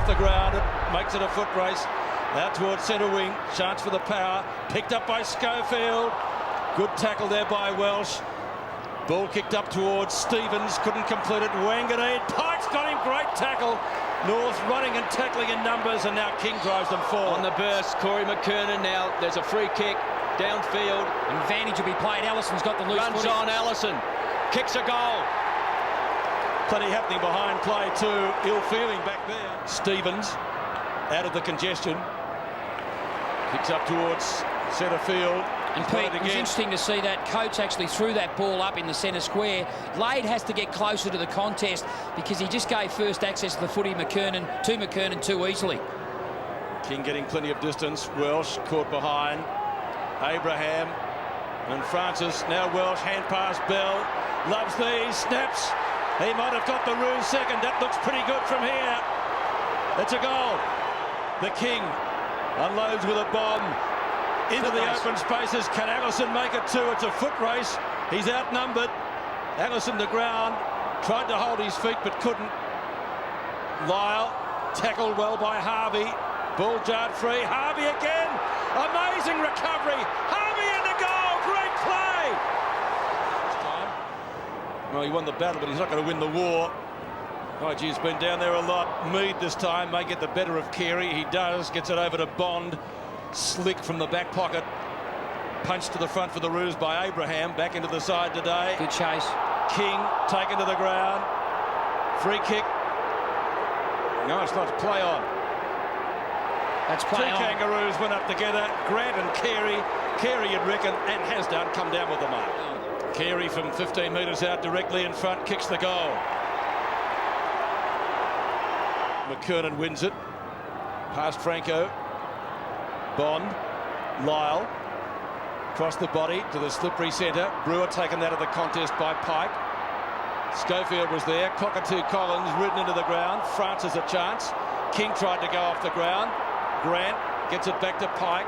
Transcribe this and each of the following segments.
off the ground. It makes it a foot race. Out towards centre wing. Chance for the power. Picked up by Schofield. Good tackle there by Welsh. Ball kicked up towards Stevens. Couldn't complete it. Wanganeen. Pike's got him. Great tackle. North running and tackling in numbers, and now King drives them forward. On the burst, Corey McKernan now. There's a free kick downfield. Advantage will be played. Allison's got the loose Runs footy. on Allison. Kicks a goal. Plenty happening behind play too. Ill feeling back there. Stevens out of the congestion. Kicks up towards centre field. And Pete, it was interesting to see that Coates actually threw that ball up in the centre square. Lade has to get closer to the contest because he just gave first access to the footy McKernan too easily. King getting plenty of distance. Welsh caught behind. Abraham and Francis. Now Welsh, hand pass. Bell loves these. Snaps. He might have got the Roos second. That looks pretty good from here. It's a goal. The King unloads with a bomb into the open spaces. Can Allison make it two? It's a foot race. He's outnumbered. Allison to ground. Tried to hold his feet but couldn't. Lyle tackled well by Harvey. Ball jarred free. Harvey again. Amazing recovery. Harvey in the goal. Great play. Well, he won the battle, but he's not going to win the war. Oh, gee, he's been down there a lot. Mead this time may get the better of Carey. He does. Gets it over to Bond. Slick from the back pocket. Punched to the front for the Roos by Abraham. Back into the side today. Good chase. King taken to the ground. Free kick. No, it's not play on. That's play on. Two Kangaroos went up together. Grant and Carey. Carey, you'd reckon, and has done, come down with the mark. Carey from 15 metres out directly in front kicks the goal. McKernan wins it. Past Franco. Bond. Lyle. Across the body to the slippery centre. Brewer taken out of the contest by Pike. Schofield was there. Cockatoo Collins ridden into the ground. Francis a chance. King tried to go off the ground. Grant gets it back to Pike.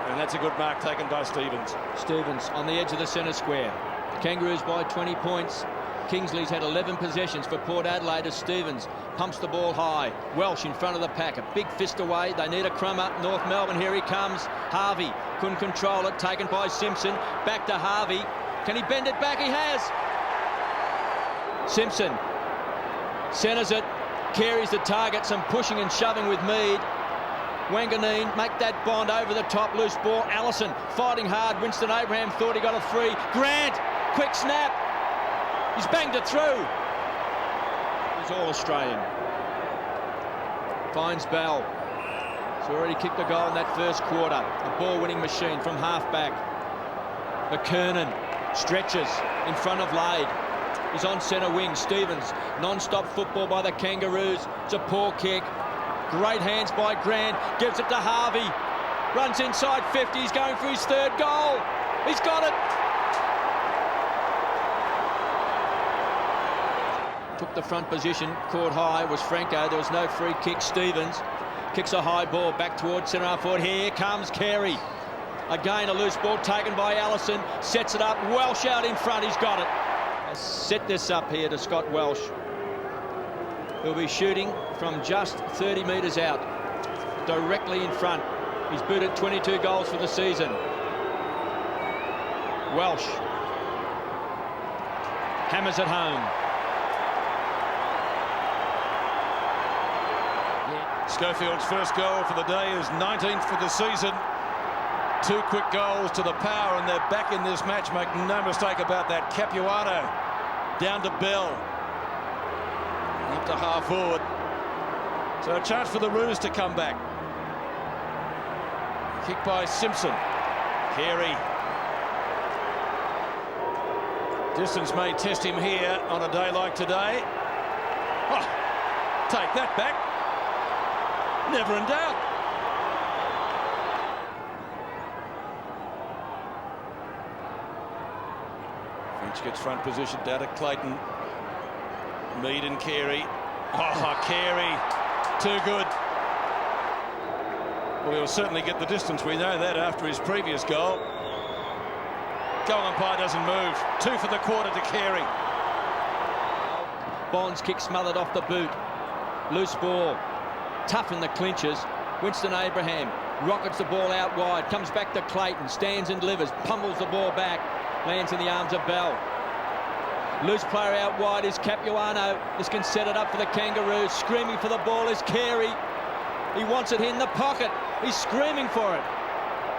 And that's a good mark taken by Stevens. Stevens on the edge of the centre square. Kangaroos by 20 points. Kingsley's had 11 possessions for Port Adelaide as Stevens pumps the ball high. Welsh in front of the pack, a big fist away. They need a crumb up. North Melbourne, here he comes. Harvey couldn't control it, taken by Simpson. Back to Harvey. Can he bend it back? He has. Simpson centres it. Carey's the target. Some pushing and shoving with Mead. Wanganeen make that Bond over the top. Loose ball. Allison fighting hard. Winston Abraham thought he got a free. Grant, quick snap. He's banged it through. He's all Australian. Finds Bell. He's already kicked a goal in that first quarter. A ball-winning machine from half-back. McKernan stretches in front of Lade. He's on centre wing. Stevens, non-stop football by the Kangaroos. It's a poor kick. Great hands by Grant. Gives it to Harvey. Runs inside 50. He's going for his third goal. He's got it. Took the front position, caught high, was Franco. There was no free kick. Stevens kicks a high ball back towards centre half forward. Here comes Carey. Again, a loose ball taken by Allison. Sets it up. Welsh out in front. He's got it. Set this up here to Scott Welsh. He'll be shooting from just 30 metres out, directly in front. He's booted 22 goals for the season. Welsh hammers it home. Schofield's first goal for the day is 19th for the season. 2 quick goals to the power, and they're back in this match. Make no mistake about that. Capuano down to Bell. Up to half forward. So a chance for the Roos to come back. Kick by Simpson. Carey. Distance may test him here on a day like today. Oh, take that back. Never in doubt. Finch gets front position down to Clayton. Mead and Carey. Oh, Carey. Too good. Well, he'll certainly get the distance. We know that after his previous goal. Goal umpire doesn't move. 2 for the quarter to Carey. Bond's kick smothered off the boot. Loose ball. tough in the clinches. Winston Abraham rockets the ball out wide, comes back to Clayton, stands and delivers, pummels the ball back, lands in the arms of Bell. Loose player out wide is Capuano. This can set it up for the Kangaroos. Screaming for the ball is Carey. He wants it in the pocket. He's screaming for it.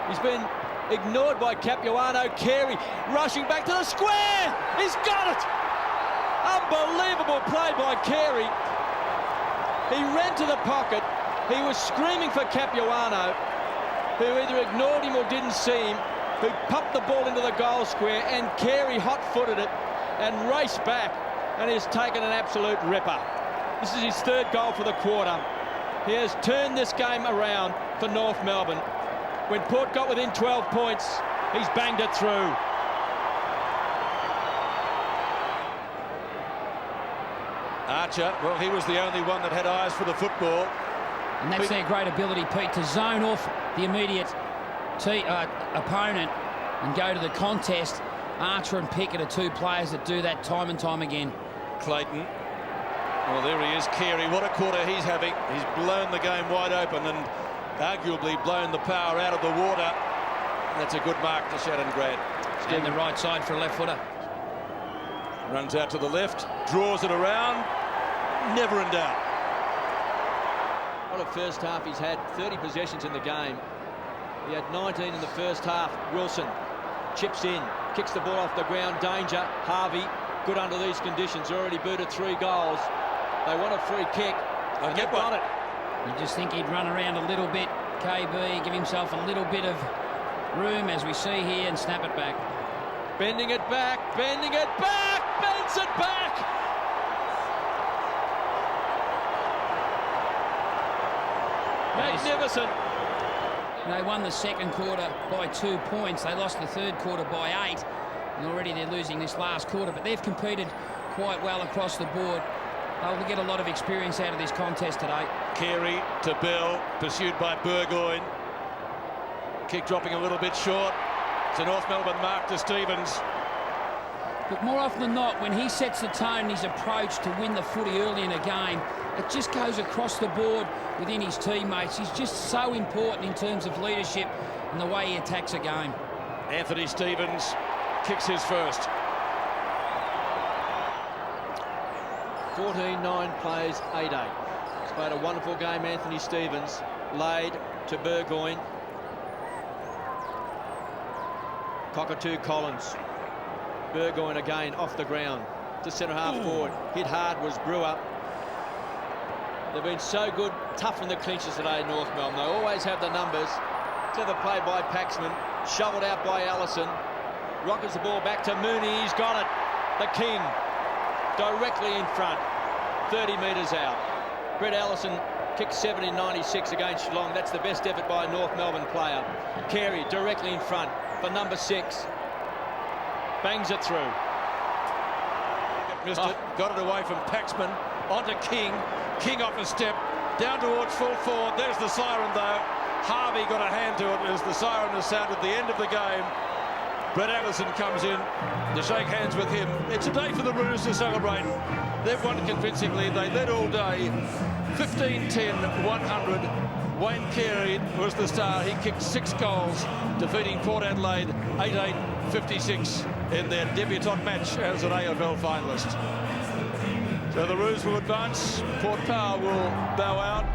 He's been ignored by Capuano. Carey rushing back to the square. He's got it. Unbelievable play by Carey. He ran to the pocket. He was screaming for Capuano, who either ignored him or didn't see him, who pumped the ball into the goal square, and Carey hot-footed it and raced back, and he's taken an absolute ripper. This is his third goal for the quarter. He has turned this game around for North Melbourne. When Port got within 12 points, he's banged it through. Archer, well, he was the only one that had eyes for the football. And that's their great ability, Pete, to zone off the immediate opponent and go to the contest. Archer and Pickett are two players that do that time and time again. Clayton. Well, there he is, Carey. What a quarter he's having. He's blown the game wide open and arguably blown the power out of the water. That's a good mark to Shannon Grant. And the right side for a left footer. Runs out to the left, draws it around, never in doubt. What a first half he's had. 30 possessions in the game. He had 19 in the first half. Wilson chips in, kicks the ball off the ground. Danger. Harvey, good under these conditions. Already booted 3 goals. They want a free kick. They'll get one. It. You just think he'd run around a little bit, KB, give himself a little bit of room, as we see here, and snap it back. Bending it back, bends it back. Magnificent. They won the second quarter by 2 points. They lost the third quarter by 8. And already they're losing this last quarter. But they've competed quite well across the board. They'll get a lot of experience out of this contest today. Carey to Bell, pursued by Burgoyne. Kick dropping a little bit short. It's a North Melbourne mark to Stevens. But more often than not, when he sets the tone in his approach to win the footy early in a game, it just goes across the board within his teammates. He's just so important in terms of leadership and the way he attacks a game. Anthony Stevens kicks his first. 14-9 plays 8-8. He's played a wonderful game, Anthony Stevens. Laid to Burgoyne. Cockatoo Collins. Burgoyne again off the ground to centre half forward. Hit hard was Brewer. They've been so good, tough in the clinches today in North Melbourne. They always have the numbers. Clever play by Paxman. Shoveled out by Allison. Rockets the ball back to Mooney. He's got it. The King directly in front. 30 metres out. Brett Allison kicked 70-96 against Geelong. That's the best effort by a North Melbourne player. Carey directly in front for number 6. Bangs it through. Missed it. Got it away from Paxman. Onto King. King off a step. Down towards full forward. There's the siren though. Harvey got a hand to it as the siren has sounded at the end of the game. Brett Allison comes in to shake hands with him. It's a day for the Roos to celebrate. They've won convincingly. They led all day. 15-10, 100. Wayne Carey was the star. He kicked 6 goals, defeating Port Adelaide 88-56 in their debutante match as an AFL finalist. So the Roos will advance. Port Power will bow out.